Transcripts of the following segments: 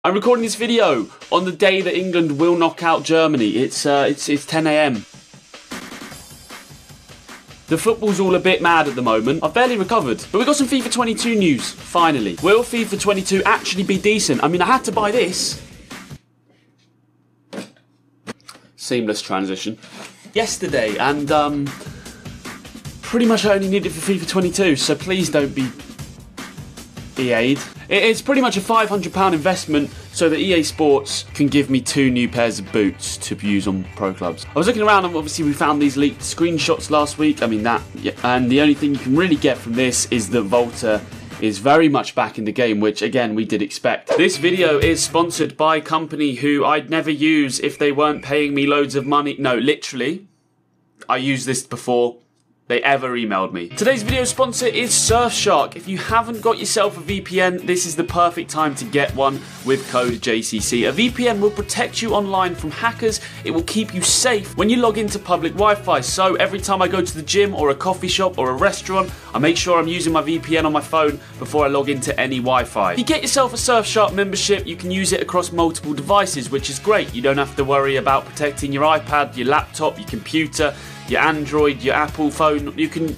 I'm recording this video on the day that England will knock out Germany. It's 10 AM. The football's all a bit mad at the moment. I've barely recovered. But we've got some FIFA22 news, finally. Will FIFA22 actually be decent? I mean, I had to buy this. Seamless transition. Yesterday, and pretty much I only need it for FIFA22, so please don't be EA'd. It's pretty much a £500 investment so that EA Sports can give me 2 new pairs of boots to use on pro clubs. I was looking around and obviously we found these leaked screenshots last week. And the only thing you can really get from this is that Volta is very much back in the game, which again we did expect. This video is sponsored by a company who I'd never use if they weren't paying me loads of money. No, literally, I used this before they ever emailed me. Today's video sponsor is Surfshark. If you haven't got yourself a VPN, this is the perfect time to get one with code JCC. A VPN will protect you online from hackers. It will keep you safe when you log into public Wi-Fi. So every time I go to the gym or a coffee shop or a restaurant, I make sure I'm using my VPN on my phone before I log into any Wi-Fi. If you get yourself a Surfshark membership, you can use it across multiple devices, which is great. You don't have to worry about protecting your iPad, your laptop, your computer, your Android, your Apple phone. You can,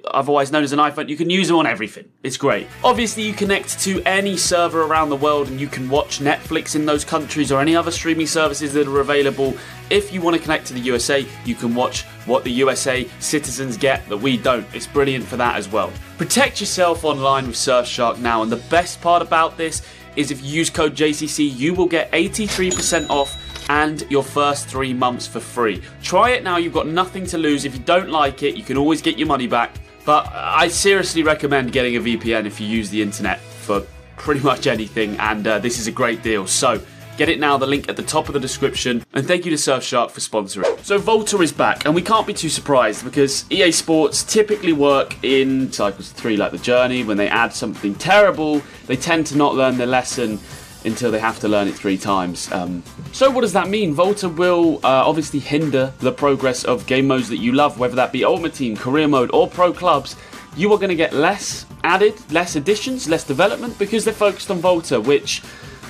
otherwise known as an iPhone, you can use them on everything. It's great. Obviously, you connect to any server around the world and you can watch Netflix in those countries or any other streaming services that are available. If you want to connect to the USA, you can watch what the USA citizens get that we don't. It's brilliant for that as well. Protect yourself online with Surfshark now, and the best part about this is if you use code JCC, you will get 83% off and your first 3 months for free. Try it now, you've got nothing to lose. If you don't like it, you can always get your money back. But I seriously recommend getting a VPN if you use the internet for pretty much anything, and this is a great deal. So get it now, the link at the top of the description, and thank you to Surfshark for sponsoring. So Volta is back, and we can't be too surprised because EA Sports typically work in cycles 3 like the journey. When they add something terrible, they tend to not learn their lesson until they have to learn it 3 times. So what does that mean? Volta will obviously hinder the progress of game modes that you love, whether that be Ultimate Team, Career Mode, or Pro Clubs. You are going to get less added, less additions, less development, because they're focused on Volta, which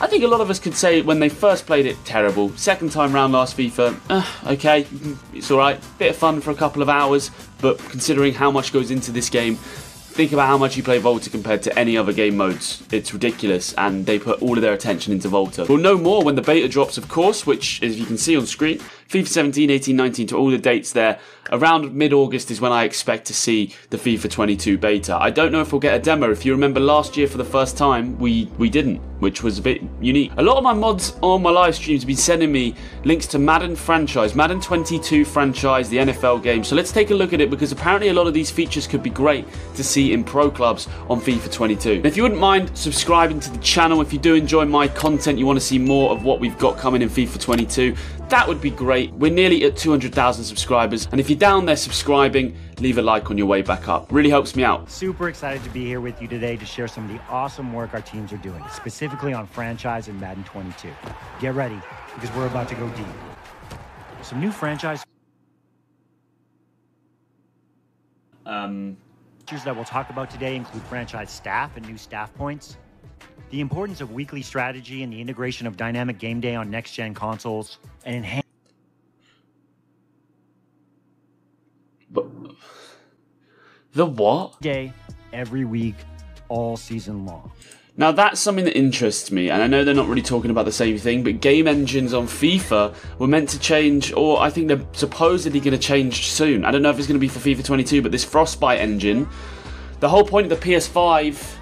I think a lot of us could say when they first played it, terrible. Second time round last FIFA, okay, it's alright. Bit of fun for a couple of hours, but considering how much goes into this game, think about how much you play Volta compared to any other game modes. It's ridiculous, and they put all of their attention into Volta. We'll know more when the beta drops, of course, which, as you can see on screen, FIFA 17, 18, 19, to all the dates there. Around mid-August is when I expect to see the FIFA 22 beta. I don't know if we'll get a demo. If you remember last year for the first time, we didn't, which was a bit unique. A lot of my mods on my live streams have been sending me links to Madden franchise, Madden 22 franchise, the NFL game. So let's take a look at it, because apparently a lot of these features could be great to see in pro clubs on FIFA 22. And if you wouldn't mind subscribing to the channel, if you do enjoy my content, you want to see more of what we've got coming in FIFA 22, that would be great. We're nearly at 200,000 subscribers, and if you're down there subscribing, leave a like on your way back up. Really helps me out. Super excited to be here with you today to share some of the awesome work our teams are doing, specifically on franchise and Madden 22. Get ready, because we're about to go deep. Some new franchise features that we'll talk about today include franchise staff and new staff points, the importance of weekly strategy and the integration of dynamic game day on next-gen consoles, and enhanced the what? Day every week, all season long. Now that's something that interests me, and I know they're not really talking about the same thing, but game engines on FIFA were meant to change, or I think they're supposedly going to change soon. I don't know if it's going to be for FIFA 22, but this Frostbite engine, the whole point of the PS5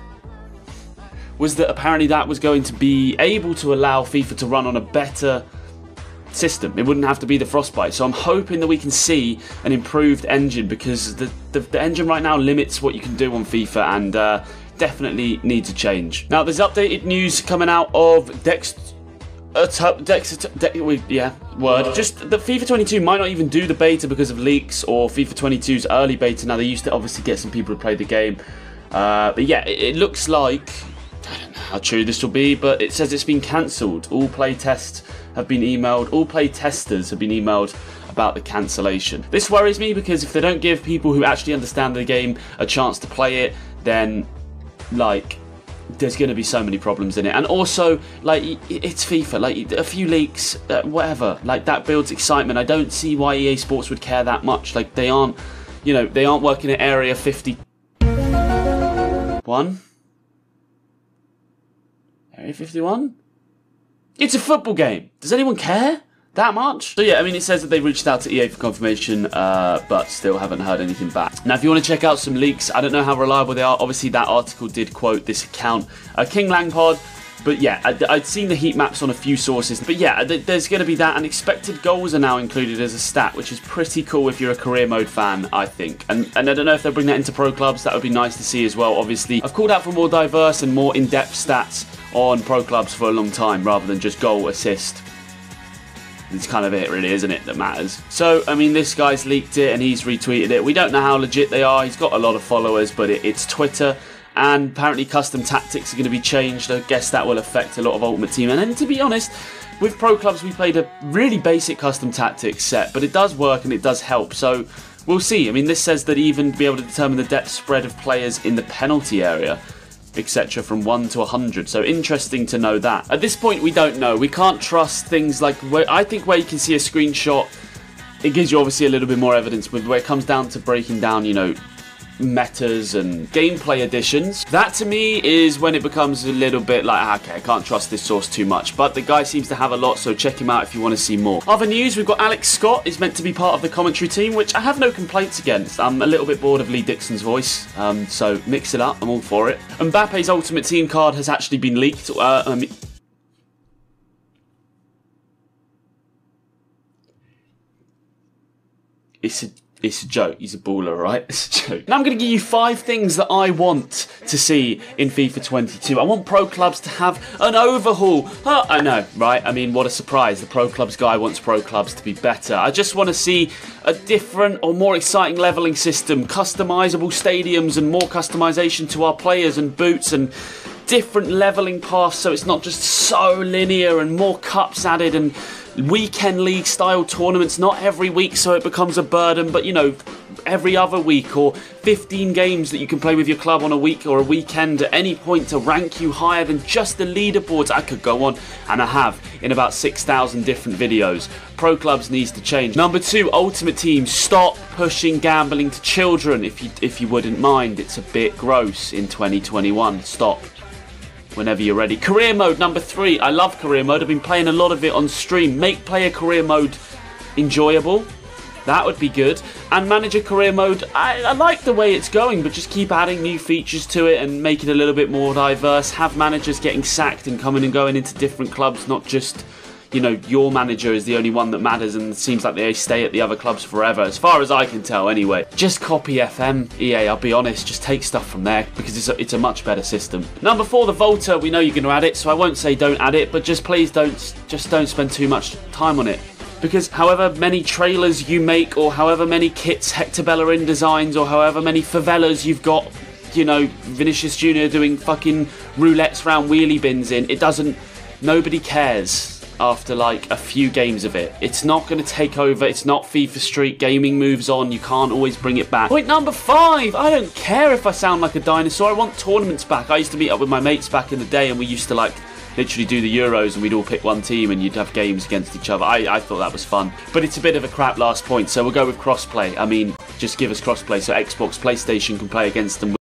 was that apparently that was going to be able to allow FIFA to run on a better system. It wouldn't have to be the Frostbite. So I'm hoping that we can see an improved engine, because the engine right now limits what you can do on FIFA, and definitely needs a change. Now there's updated news coming out of Just the FIFA 22 might not even do the beta because of leaks, or FIFA 22's early beta. Now they used to obviously get some people to play the game, but yeah, it looks like, I don't know how true this will be, but it says it's been cancelled. All play tests have been emailed, all play testers have been emailed about the cancellation. This worries me, because if they don't give people who actually understand the game a chance to play it, then like there's going to be so many problems in it. And also, like, it's FIFA, like, a few leaks, whatever, like, that builds excitement. I don't see why EA Sports would care that much. Like, they aren't, you know, they aren't working at Area 51? Area 51? It's a football game. Does anyone care that much? So yeah, I mean, it says that they reached out to EA for confirmation, but still haven't heard anything back. Now, if you want to check out some leaks, I don't know how reliable they are. Obviously, that article did quote this account, King Langpod. But yeah, I'd seen the heat maps on a few sources. But yeah, there's going to be that, and expected goals are now included as a stat, which is pretty cool if you're a career mode fan, I think. And I don't know if they'll bring that into pro clubs. That would be nice to see as well. Obviously, I've called out for more diverse and more in-depth stats on pro clubs for a long time, rather than just goal, assist. It's kind of it, really, isn't it, that matters? So, I mean, this guy's leaked it and he's retweeted it. We don't know how legit they are. He's got a lot of followers, but it's Twitter. And apparently custom tactics are going to be changed. I guess that will affect a lot of Ultimate Team. And then, to be honest, with pro clubs, we played a really basic custom tactics set, but it does work and it does help. So, we'll see. I mean, this says that even be able to determine the depth spread of players in the penalty area, etc., from 1 to 100. So interesting to know that. At this point, we don't know. We can't trust things like, I think where you can see a screenshot, it gives you obviously a little bit more evidence, with where it comes down to breaking down, you know, metas and gameplay additions. That to me is when it becomes a little bit like, okay, I can't trust this source too much. But the guy seems to have a lot, so check him out if you want to see more. Other news, we've got Alex Scott is meant to be part of the commentary team, which I have no complaints against. I'm a little bit bored of Lee Dixon's voice, so mix it up, I'm all for it. Mbappe's Ultimate Team card has actually been leaked. It's a joke. He's a baller, right? It's a joke. Now I'm going to give you 5 things that I want to see in FIFA 22. I want pro clubs to have an overhaul. Oh, I know, right? I mean, what a surprise. The pro clubs guy wants pro clubs to be better. I just want to see a different or more exciting leveling system, customizable stadiums and more customization to our players and boots, and different leveling paths so it's not just so linear, and more cups added, and weekend league style tournaments, not every week so it becomes a burden, but you know, every other week, or 15 games that you can play with your club on a week or a weekend at any point to rank you higher than just the leaderboards. I could go on, and I have in about 6,000 different videos. Pro clubs needs to change. Number 2, Ultimate Team, stop pushing gambling to children, if you wouldn't mind. It's a bit gross in 2021. Stop whenever you're ready. Career mode, number 3. I love career mode. I've been playing a lot of it on stream. Make player career mode enjoyable. That would be good. And manager career mode, I like the way it's going, but just keep adding new features to it and make it a little bit more diverse. Have managers getting sacked and coming and going into different clubs, not just, you know, your manager is the only one that matters, and it seems like they stay at the other clubs forever, as far as I can tell anyway. Just copy FM, EA, I'll be honest, just take stuff from there, because it's a much better system. Number 4, the Volta, we know you're going to add it, so I won't say don't add it, but just please don't spend too much time on it. Because however many trailers you make, or however many kits Hector Bellerin designs, or however many favelas you've got, you know, Vinicius Jr. doing fucking roulettes round wheelie bins in, it doesn't, nobody cares after like a few games of it. It's not going to take over. It's not FIFA Street. Gaming moves on. You can't always bring it back. Point number 5. I don't care if I sound like a dinosaur. I want tournaments back. I used to meet up with my mates back in the day, and we used to like literally do the Euros, and we'd all pick one team and you'd have games against each other. I thought that was fun. But it's a bit of a crap last point, so we'll go with crossplay. I mean, just give us crossplay so Xbox, PlayStation can play against them.